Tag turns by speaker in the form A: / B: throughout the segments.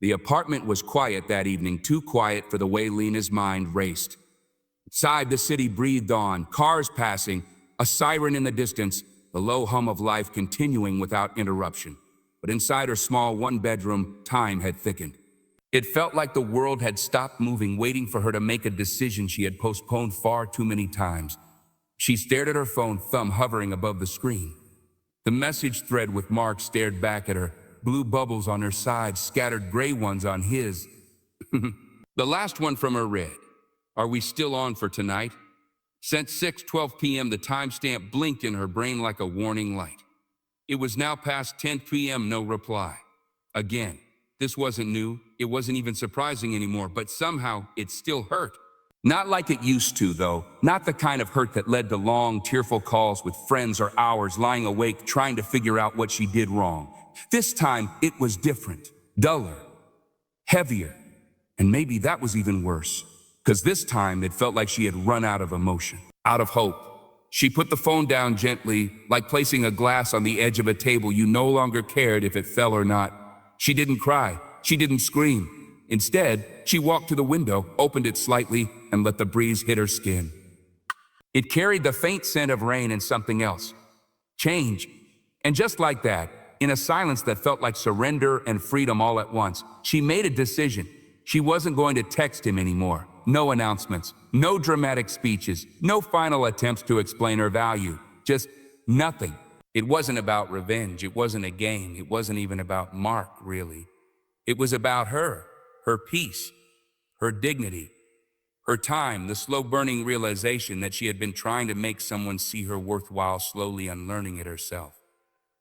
A: The apartment was quiet that evening, too quiet for the way Lena's mind raced. Outside, the city breathed on, cars passing, a siren in the distance, the low hum of life continuing without interruption. But inside her small one-bedroom, time had thickened. It felt like the world had stopped moving, waiting for her to make a decision she had postponed far too many times. She stared at her phone, thumb hovering above the screen. The message thread with Mark stared back at her, blue bubbles on her side, scattered gray ones on his. The last one from her read, "Are we still on for tonight?" Sent 6:12 p.m., the timestamp blinked in her brain like a warning light. It was now past 10 p.m., no reply. Again, this wasn't new, it wasn't even surprising anymore, but somehow it still hurt. Not like it used to, though. Not the kind of hurt that led to long, tearful calls with friends or hours lying awake trying to figure out what she did wrong. This time, it was different, duller, heavier, and maybe that was even worse. Because this time, it felt like she had run out of emotion, out of hope. She put the phone down gently, like placing a glass on the edge of a table you no longer cared if it fell or not. She didn't cry. She didn't scream. Instead, she walked to the window, opened it slightly, and let the breeze hit her skin. It carried the faint scent of rain and something else. Change. And just like that, in a silence that felt like surrender and freedom all at once, she made a decision. She wasn't going to text him anymore. No announcements, no dramatic speeches, no final attempts to explain her value. Just nothing. It wasn't about revenge. It wasn't a game. It wasn't even about Mark, really. It was about her peace, her dignity, her time, the slow-burning realization that she had been trying to make someone see her worth while slowly unlearning it herself.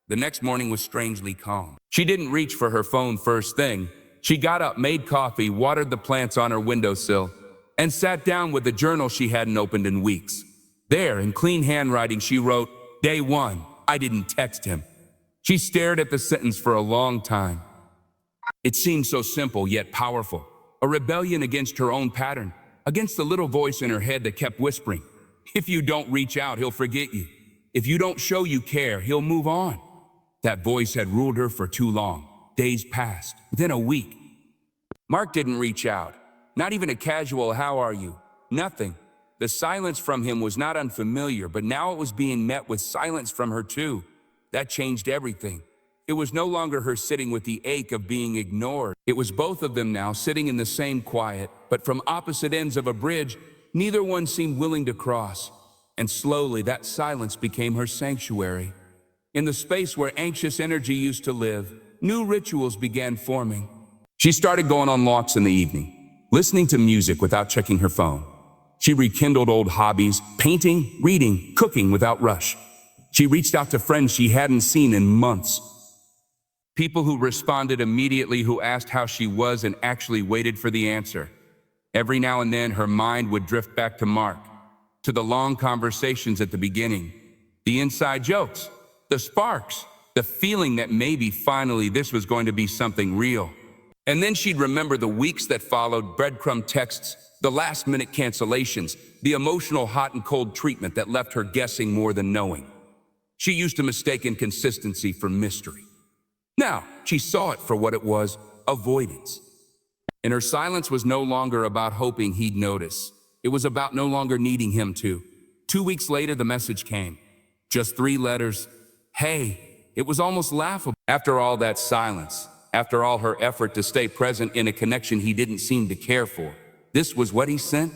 A: The next morning was strangely calm. She didn't reach for her phone first thing. She got up, made coffee, watered the plants on her windowsill, and sat down with a journal she hadn't opened in weeks. There, in clean handwriting, she wrote, "Day 1, I didn't text him." She stared at the sentence for a long time. It seemed so simple yet powerful, a rebellion against her own pattern, against the little voice in her head that kept whispering, "If you don't reach out, he'll forget you. If you don't show you care, he'll move on." That voice had ruled her for too long. Days passed, then a week. Mark didn't reach out. Not even a casual "how are you?" Nothing. The silence from him was not unfamiliar, but now it was being met with silence from her too. That changed everything. It was no longer her sitting with the ache of being ignored. It was both of them now sitting in the same quiet, but from opposite ends of a bridge, neither one seemed willing to cross. And slowly that silence became her sanctuary. In the space where anxious energy used to live, new rituals began forming. She started going on walks in the evening, listening to music without checking her phone. She rekindled old hobbies, painting, reading, cooking without rush. She reached out to friends she hadn't seen in months. People who responded immediately, who asked how she was and actually waited for the answer. Every now and then, her mind would drift back to Mark, to the long conversations at the beginning, the inside jokes, the sparks, the feeling that maybe finally this was going to be something real. And then she'd remember the weeks that followed, breadcrumb texts, the last-minute cancellations, the emotional hot and cold treatment that left her guessing more than knowing. She used to mistake inconsistency for mystery. Now, she saw it for what it was, avoidance. And her silence was no longer about hoping he'd notice. It was about no longer needing him to. 2 weeks later, the message came. Just 3 letters. Hey, it was almost laughable. After all that silence, after all her effort to stay present in a connection he didn't seem to care for, this was what he sent?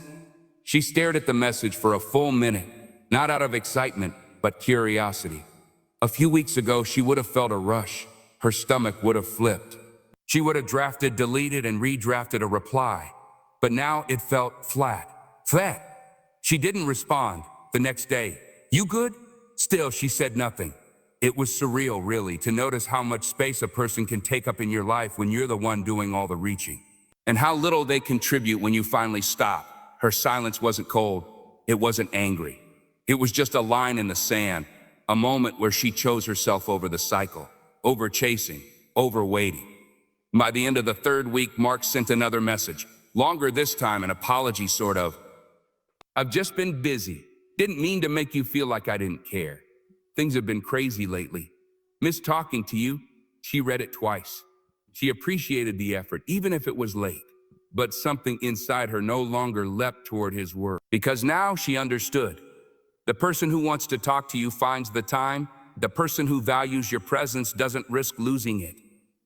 A: She stared at the message for a full minute, not out of excitement, but curiosity. A few weeks ago, she would have felt a rush. Her stomach would have flipped. She would have drafted, deleted, and redrafted a reply. But now it felt flat. Flat. She didn't respond. The next day, "You good?" Still, she said nothing. It was surreal, really, to notice how much space a person can take up in your life when you're the one doing all the reaching. And how little they contribute when you finally stop. Her silence wasn't cold. It wasn't angry. It was just a line in the sand, a moment where she chose herself over the cycle, over chasing, over waiting. By the end of the 3rd week, Mark sent another message, longer this time, an apology sort of. "I've just been busy. Didn't mean to make you feel like I didn't care. Things have been crazy lately. Miss talking to you." She read it twice. She appreciated the effort, even if it was late. But something inside her no longer leapt toward his word. Because now she understood. The person who wants to talk to you finds the time. The person who values your presence doesn't risk losing it.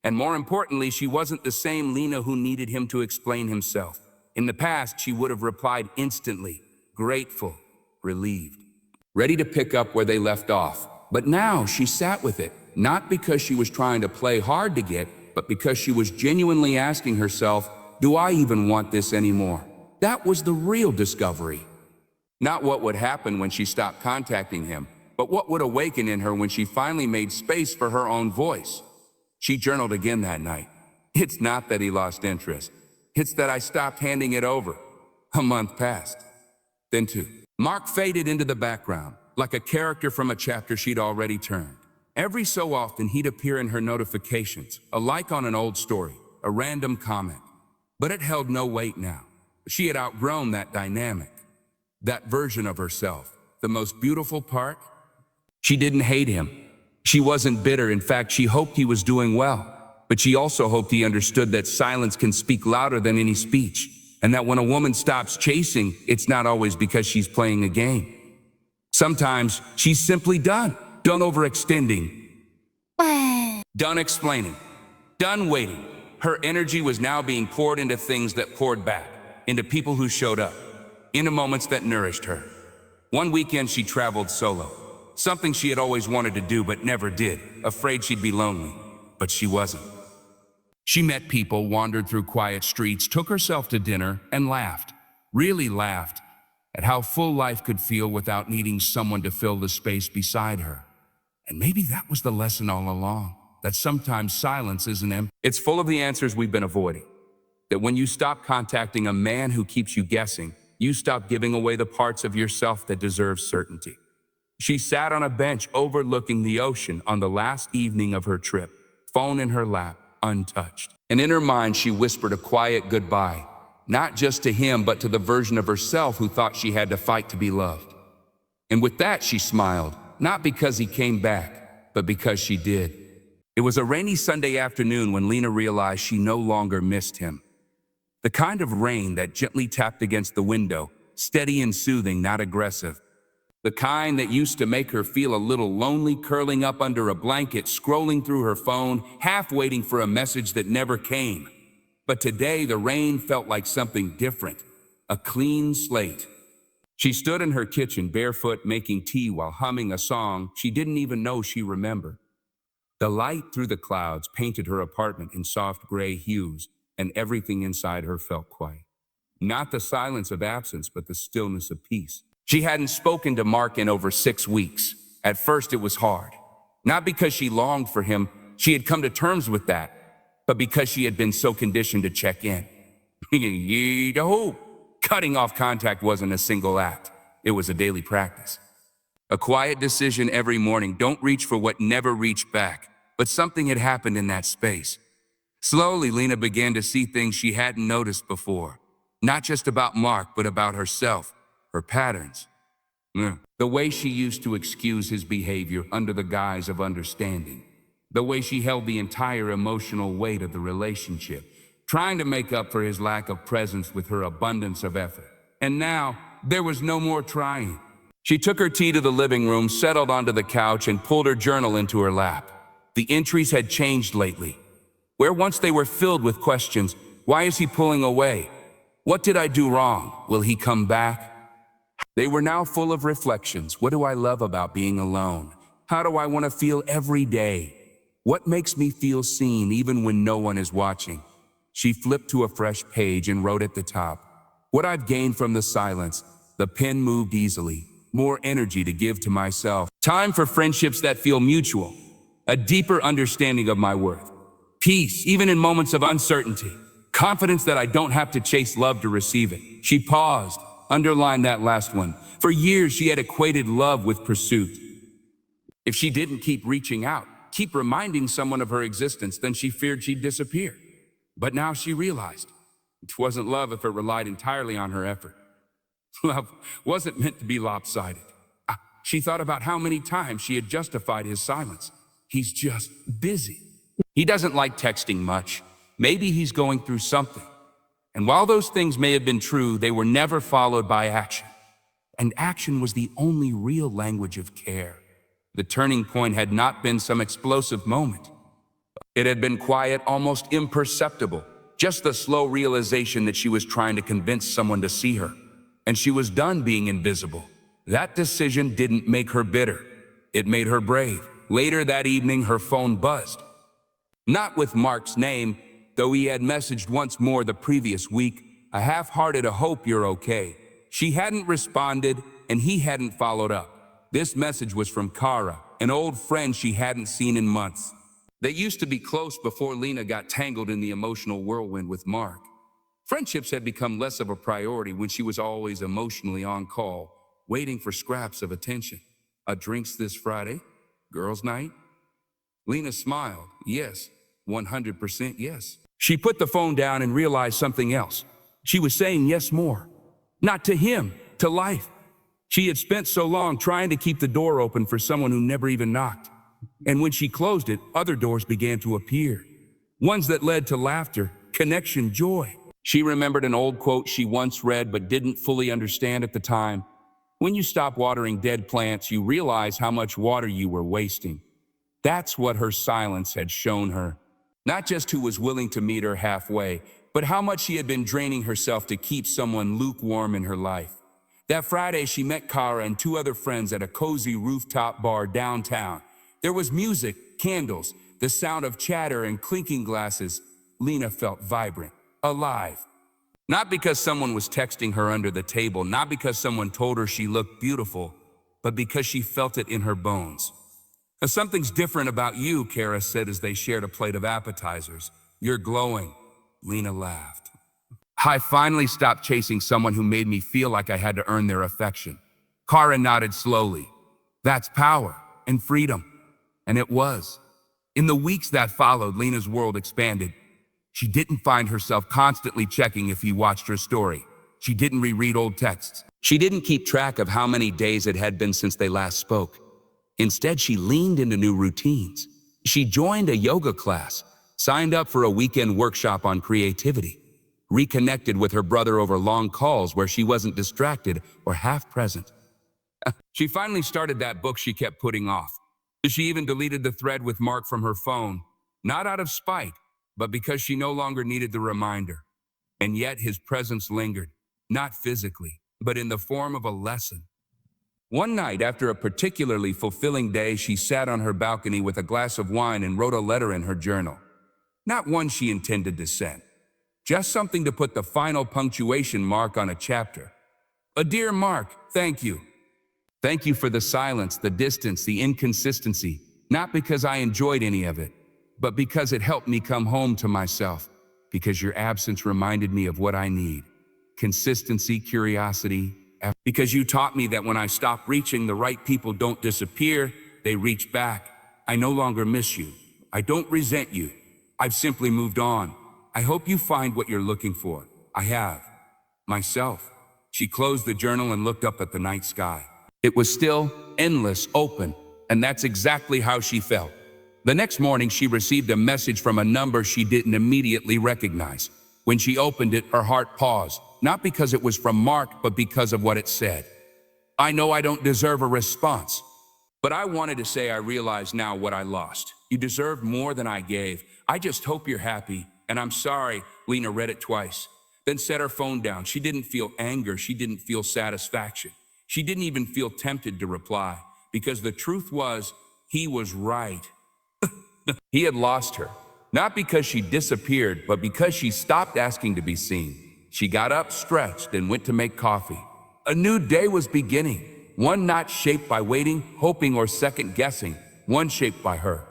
A: And more importantly, she wasn't the same Lena who needed him to explain himself. In the past, she would have replied instantly, grateful, relieved, ready to pick up where they left off. But now she sat with it, not because she was trying to play hard to get, but because she was genuinely asking herself, do I even want this anymore? That was the real discovery. Not what would happen when she stopped contacting him, but what would awaken in her when she finally made space for her own voice. She journaled again that night. It's not that he lost interest. It's that I stopped handing it over. A month passed. Then two. Mark faded into the background, like a character from a chapter she'd already turned. Every so often, he'd appear in her notifications, a like on an old story, a random comment. But it held no weight now. She had outgrown that dynamic, that version of herself. The most beautiful part? She didn't hate him. She wasn't bitter. In fact, she hoped he was doing well. But she also hoped he understood that silence can speak louder than any speech, and that when a woman stops chasing, it's not always because she's playing a game. Sometimes she's simply done overextending, done explaining, done waiting. Her energy was now being poured into things that poured back, into people who showed up, into moments that nourished her. One weekend she traveled solo, something she had always wanted to do but never did, afraid she'd be lonely, but she wasn't. She met people, wandered through quiet streets, took herself to dinner, and laughed, really laughed, at how full life could feel without needing someone to fill the space beside her. And maybe that was the lesson all along, that sometimes silence isn't empty. It's full of the answers we've been avoiding. That when you stop contacting a man who keeps you guessing, you stop giving away the parts of yourself that deserve certainty. She sat on a bench overlooking the ocean on the last evening of her trip, phone in her lap, untouched. And in her mind, she whispered a quiet goodbye, not just to him, but to the version of herself who thought she had to fight to be loved. And with that, she smiled, not because he came back, but because she did. It was a rainy Sunday afternoon when Lena realized she no longer missed him. The kind of rain that gently tapped against the window, steady and soothing, not aggressive. The kind that used to make her feel a little lonely, curling up under a blanket, scrolling through her phone, half waiting for a message that never came. But today, the rain felt like something different, a clean slate. She stood in her kitchen, barefoot, making tea while humming a song she didn't even know she remembered. The light through the clouds painted her apartment in soft gray hues, and everything inside her felt quiet. Not the silence of absence, but the stillness of peace. She hadn't spoken to Mark in over 6 weeks. At first, it was hard. Not because she longed for him, she had come to terms with that, but because she had been so conditioned to check in. Cutting off contact wasn't a single act. It was a daily practice. A quiet decision every morning. Don't reach for what never reached back. But something had happened in that space. Slowly, Lena began to see things she hadn't noticed before. Not just about Mark, but about herself, her patterns. The way she used to excuse his behavior under the guise of understanding. The way she held the entire emotional weight of the relationship, trying to make up for his lack of presence with her abundance of effort. And now, there was no more trying. She took her tea to the living room, settled onto the couch, and pulled her journal into her lap. The entries had changed lately. Where once they were filled with questions, why is he pulling away? What did I do wrong? Will he come back? They were now full of reflections. What do I love about being alone? How do I want to feel every day? What makes me feel seen even when no one is watching? She flipped to a fresh page and wrote at the top, what I've gained from the silence. The pen moved easily, more energy to give to myself. Time for friendships that feel mutual, a deeper understanding of my worth. Peace, even in moments of uncertainty. Confidence that I don't have to chase love to receive it. She paused, underlined that last one. For years, she had equated love with pursuit. If she didn't keep reaching out, keep reminding someone of her existence, then she feared she'd disappear. But now she realized it wasn't love if it relied entirely on her effort. Love wasn't meant to be lopsided. She thought about how many times she had justified his silence. He's just busy. He doesn't like texting much. Maybe he's going through something. And while those things may have been true, they were never followed by action. And action was the only real language of care. The turning point had not been some explosive moment. It had been quiet, almost imperceptible, just the slow realization that she was trying to convince someone to see her. And she was done being invisible. That decision didn't make her bitter. It made her brave. Later that evening, her phone buzzed. Not with Mark's name, though he had messaged once more the previous week, a half-hearted "I hope you're okay." She hadn't responded, and he hadn't followed up. This message was from Kara, an old friend she hadn't seen in months. They used to be close before Lena got tangled in the emotional whirlwind with Mark. Friendships had become less of a priority when she was always emotionally on call, waiting for scraps of attention. Drinks this Friday? Girls' night? Lena smiled. Yes, 100% yes. She put the phone down and realized something else. She was saying yes more. Not to him, to life. She had spent so long trying to keep the door open for someone who never even knocked. And when she closed it, other doors began to appear. Ones that led to laughter, connection, joy. She remembered an old quote she once read but didn't fully understand at the time. When you stop watering dead plants, you realize how much water you were wasting. That's what her silence had shown her. Not just who was willing to meet her halfway, but how much she had been draining herself to keep someone lukewarm in her life. That Friday, she met Kara and two other friends at a cozy rooftop bar downtown. There was music, candles, the sound of chatter and clinking glasses. Lena felt vibrant, alive. Not because someone was texting her under the table, not because someone told her she looked beautiful, but because she felt it in her bones. Something's different about you, Kara said as they shared a plate of appetizers. You're glowing. Lena laughed. I finally stopped chasing someone who made me feel like I had to earn their affection. Kara nodded slowly. That's power and freedom. And it was. In the weeks that followed, Lena's world expanded. She didn't find herself constantly checking if he watched her story. She didn't reread old texts. She didn't keep track of how many days it had been since they last spoke. Instead, she leaned into new routines. She joined a yoga class, signed up for a weekend workshop on creativity, reconnected with her brother over long calls where she wasn't distracted or half present. She finally started that book she kept putting off. She even deleted the thread with Mark from her phone, not out of spite, but because she no longer needed the reminder. And yet his presence lingered, not physically, but in the form of a lesson. One night, after a particularly fulfilling day, she sat on her balcony with a glass of wine and wrote a letter in her journal. Not one she intended to send, just something to put the final punctuation mark on a chapter. Dear Mark, thank you. Thank you for the silence, the distance, the inconsistency, not because I enjoyed any of it, but because it helped me come home to myself, because your absence reminded me of what I need. Consistency, curiosity, because you taught me that when I stop reaching, the right people don't disappear, they reach back. I no longer miss you. I don't resent you. I've simply moved on. I hope you find what you're looking for. I have. Myself. She closed the journal and looked up at the night sky. It was still, endless, open, and that's exactly how she felt. The next morning, she received a message from a number she didn't immediately recognize. When she opened it, her heart paused, not because it was from Mark, but because of what it said. I know I don't deserve a response, but I wanted to say I realize now what I lost. You deserved more than I gave. I just hope you're happy, and I'm sorry. Lena read it twice, then set her phone down. She didn't feel anger. She didn't feel satisfaction. She didn't even feel tempted to reply, because the truth was, he was right. He had lost her, not because she disappeared, but because she stopped asking to be seen. She got up, stretched, and went to make coffee. A new day was beginning, one not shaped by waiting, hoping, or second-guessing, one shaped by her.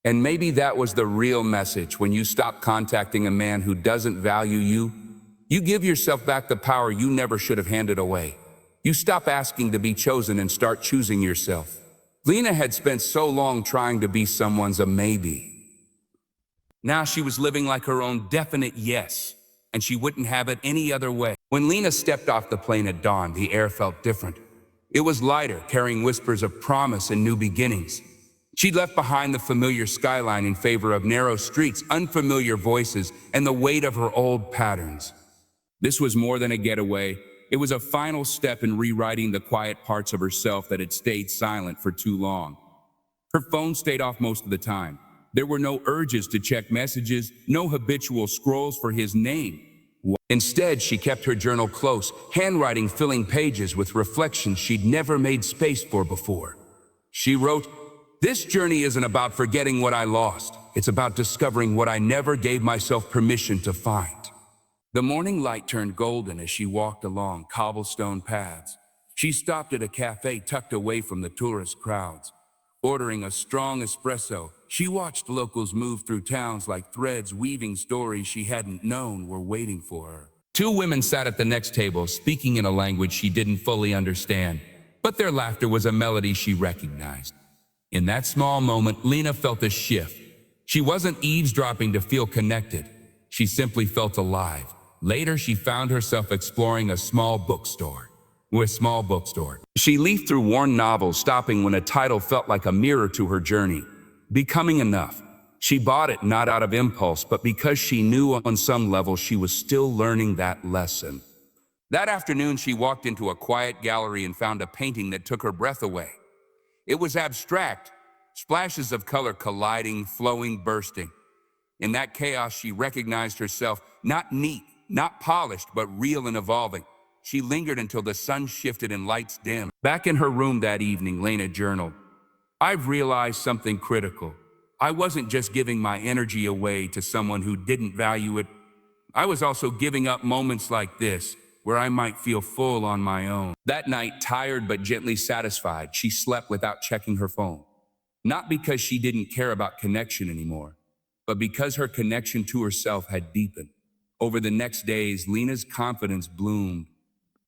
A: And maybe that was the real message. When you stop contacting a man who doesn't value you, you give yourself back the power you never should have handed away. You stop asking to be chosen and start choosing yourself. Lena had spent so long trying to be someone's a maybe. Now she was living like her own definite yes, and she wouldn't have it any other way. When Lena stepped off the plane at dawn, the air felt different. It was lighter, carrying whispers of promise and new beginnings. She'd left behind the familiar skyline in favor of narrow streets, unfamiliar voices, and the weight of her old patterns. This was more than a getaway. It was a final step in rewriting the quiet parts of herself that had stayed silent for too long. Her phone stayed off most of the time. There were no urges to check messages, no habitual scrolls for his name. Instead, she kept her journal close, handwriting filling pages with reflections she'd never made space for before. She wrote, "This journey isn't about forgetting what I lost. It's about discovering what I never gave myself permission to find." The morning light turned golden as she walked along cobblestone paths. She stopped at a cafe tucked away from the tourist crowds. Ordering a strong espresso, she watched locals move through towns like threads weaving stories she hadn't known were waiting for her. Two women sat at the next table, speaking in a language she didn't fully understand, but their laughter was a melody she recognized. In that small moment, Lena felt a shift. She wasn't eavesdropping to feel connected. She simply felt alive. Later, she found herself exploring a small bookstore. She leafed through worn novels, stopping when a title felt like a mirror to her journey. Becoming Enough. She bought it not out of impulse, but because she knew on some level she was still learning that lesson. That afternoon, she walked into a quiet gallery and found a painting that took her breath away. It was abstract, splashes of color colliding, flowing, bursting. In that chaos, she recognized herself, not neat, not polished, but real and evolving. She lingered until the sun shifted and lights dimmed. Back in her room that evening, Lena journaled, "I've realized something critical. I wasn't just giving my energy away to someone who didn't value it. I was also giving up moments like this, where I might feel full on my own." That night, tired but gently satisfied, she slept without checking her phone. Not because she didn't care about connection anymore, but because her connection to herself had deepened. Over the next days, Lena's confidence bloomed.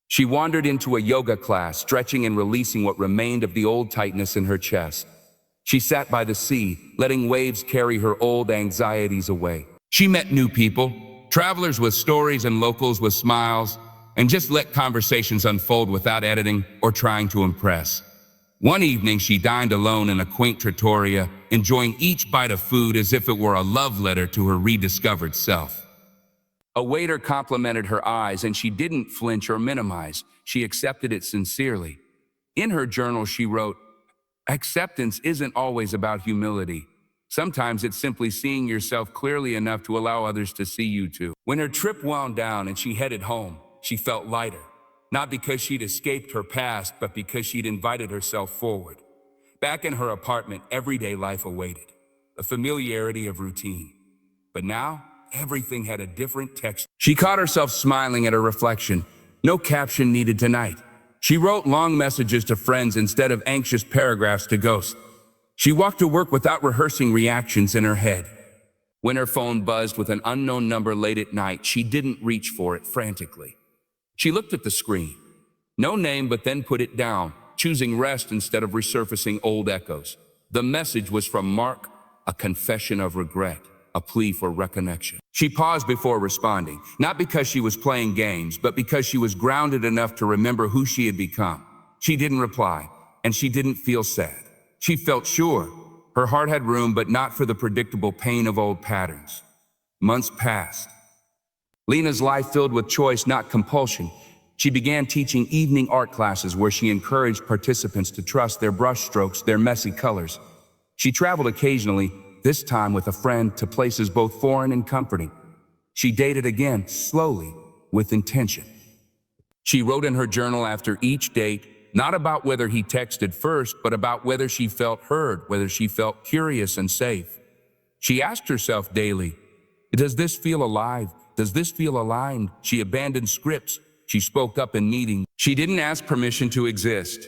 A: She wandered into a yoga class, stretching and releasing what remained of the old tightness in her chest. She sat by the sea, letting waves carry her old anxieties away. She met new people, travelers with stories and locals with smiles, and just let conversations unfold without editing or trying to impress. One evening, she dined alone in a quaint trattoria, enjoying each bite of food as if it were a love letter to her rediscovered self. A waiter complimented her eyes, and she didn't flinch or minimize. She accepted it sincerely. In her journal, she wrote, "Acceptance isn't always about humility. Sometimes it's simply seeing yourself clearly enough to allow others to see you too." When her trip wound down and she headed home, she felt lighter. Not because she'd escaped her past, but because she'd invited herself forward. Back in her apartment, everyday life awaited, the familiarity of routine. But now, everything had a different texture. She caught herself smiling at her reflection. No caption needed tonight. She wrote long messages to friends instead of anxious paragraphs to ghosts. She walked to work without rehearsing reactions in her head. When her phone buzzed with an unknown number late at night, she didn't reach for it frantically. She looked at the screen. No name, but then put it down, choosing rest instead of resurfacing old echoes. The message was from Mark, a confession of regret, a plea for reconnection. She paused before responding, not because she was playing games, but because she was grounded enough to remember who she had become. She didn't reply, and she didn't feel sad. She felt sure. Her heart had room, but not for the predictable pain of old patterns. Months passed. Lena's life filled with choice, not compulsion. She began teaching evening art classes where she encouraged participants to trust their brushstrokes, their messy colors. She traveled occasionally, this time with a friend, to places both foreign and comforting. She dated again, slowly, with intention. She wrote in her journal after each date, not about whether he texted first, but about whether she felt heard, whether she felt curious and safe. She asked herself daily, does this feel alive? Does this feel aligned? She abandoned scripts. She spoke up in meetings. She didn't ask permission to exist.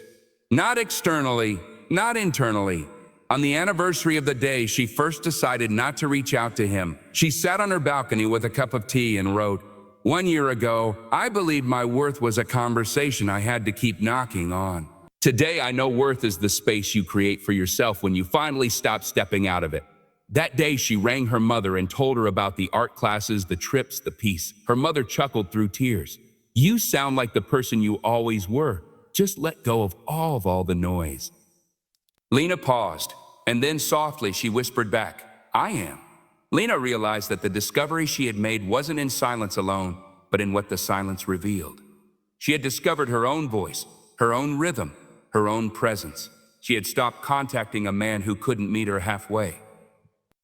A: Not externally, not internally. On the anniversary of the day she first decided not to reach out to him, she sat on her balcony with a cup of tea and wrote, "1 year ago, I believed my worth was a conversation I had to keep knocking on. Today, I know worth is the space you create for yourself when you finally stop stepping out of it." That day, she rang her mother and told her about the art classes, the trips, the peace. Her mother chuckled through tears. "You sound like the person you always were. Just let go of all the noise." Lena paused. And then softly she whispered back, I am. Lena realized that the discovery she had made wasn't in silence alone, but in what the silence revealed. She had discovered her own voice, her own rhythm, her own presence. She had stopped contacting a man who couldn't meet her halfway.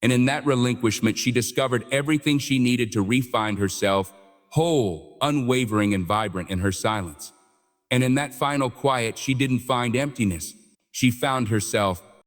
A: And in that relinquishment, she discovered everything she needed to re-find herself, whole, unwavering, and vibrant in her silence. And in that final quiet, she didn't find emptiness. She found herself,